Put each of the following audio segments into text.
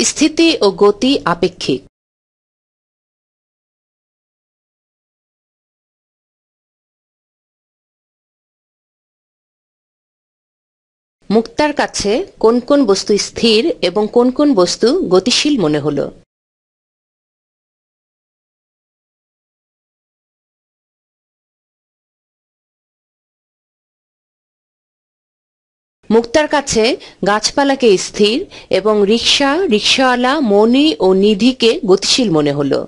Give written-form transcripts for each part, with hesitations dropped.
স্থিতি ও গতি আপেক্ষিক। মুক্তার কাছে কোন কোন বস্তু স্থির এবং কোন কোন বস্তু গতিশীল মনে হলো? মুক্তার কাছে গাছপালাকে স্থির এবং রিকশা, রিকশাওয়ালা, মণি ও নিধিকে গতিশীল মনে হলো।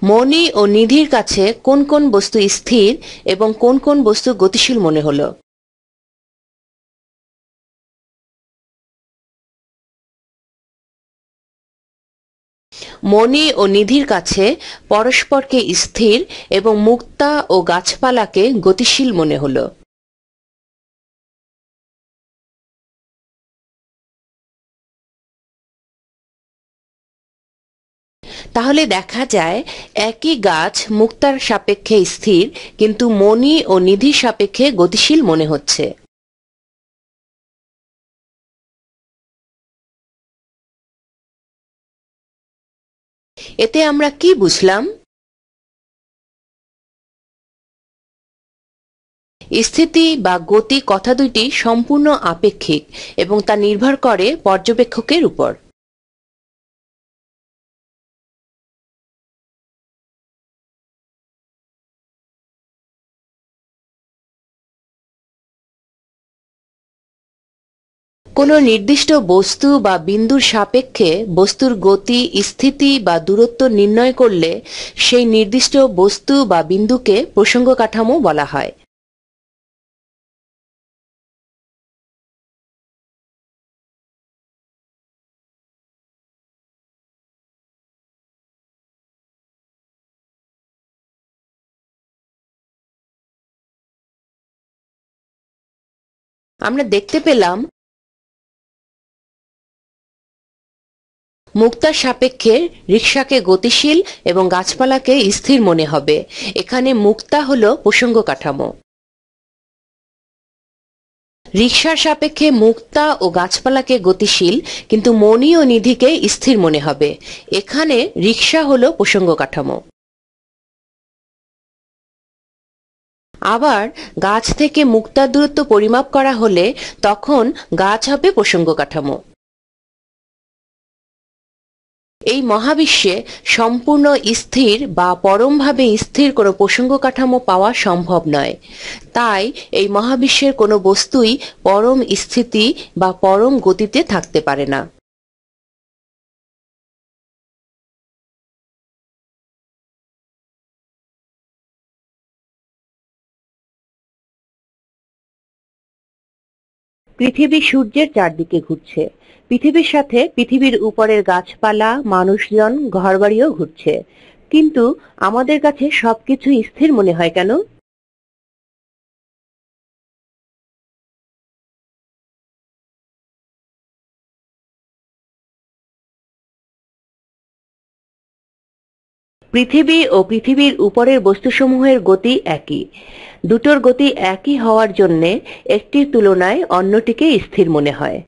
মণি ও নিধির কাছে কোন কোন বস্তু স্থির এবং কোন কোন বস্তু গতিশীল মনে হলো? মণি ও নিধির কাছে পরস্পরকে স্থির এবং মুক্তা ও গাছপালাকে গতিশীল মনে হলো। তাহলে দেখা যায় একই গাছ মুক্তার সাপেক্ষে স্থির কিন্তু মণি ও নিধির সাপেক্ষে গতিশীল মনে হচ্ছে। এতে আমরা কি বুঝলাম? স্থিতি বা গতি কথা দুইটি সম্পূর্ণ আপেক্ষিক এবং তা নির্ভর করে পর্যবেক্ষকের উপর। কোনো নির্দিষ্ট বস্তু বা বিন্দুর সাপেক্ষে বস্তুর গতি, স্থিতি বা দূরত্ব নির্ণয় করলে সেই নির্দিষ্ট বস্তু বা বিন্দুকে প্রসঙ্গ কাঠামো বলা হয়। আমরা দেখতে পেলাম মুক্তার সাপেক্ষে রিকশাকে গতিশীল এবং গাছপালাকে স্থির মনে হবে। এখানে মুক্তা হলো প্রসঙ্গ কাঠামো। রিকশার সাপেক্ষে মুক্তা ও গাছপালাকে গতিশীল কিন্তু মণি ও নিধিকে স্থির মনে হবে। এখানে রিকশা হলো প্রসঙ্গ কাঠামো। আবার গাছ থেকে মুক্তার দূরত্ব পরিমাপ করা হলে তখন গাছ হবে প্রসঙ্গ কাঠামো। এই মহাবিশ্বে সম্পূর্ণ স্থির বা পরমভাবে স্থির কোনো প্রসঙ্গ কাঠামো পাওয়া সম্ভব নয়। তাই এই মহাবিশ্বের কোনো বস্তুই পরম স্থিতি বা পরম গতিতে থাকতে পারে না। পৃথিবী সূর্যের চারদিকে ঘুরছে। পৃথিবীর সাথে পৃথিবীর উপরের গাছপালা, মানুষজন, ঘরবাড়িও ঘুরছে। কিন্তু আমাদের কাছে সবকিছু স্থির মনে হয় কেন? পৃথিবী ও পৃথিবীর উপরের বস্তুসমূহের গতি একই। দুটোর গতি একই হওয়ার জন্যে একটির তুলনায় অন্যটিকে স্থির মনে হয়।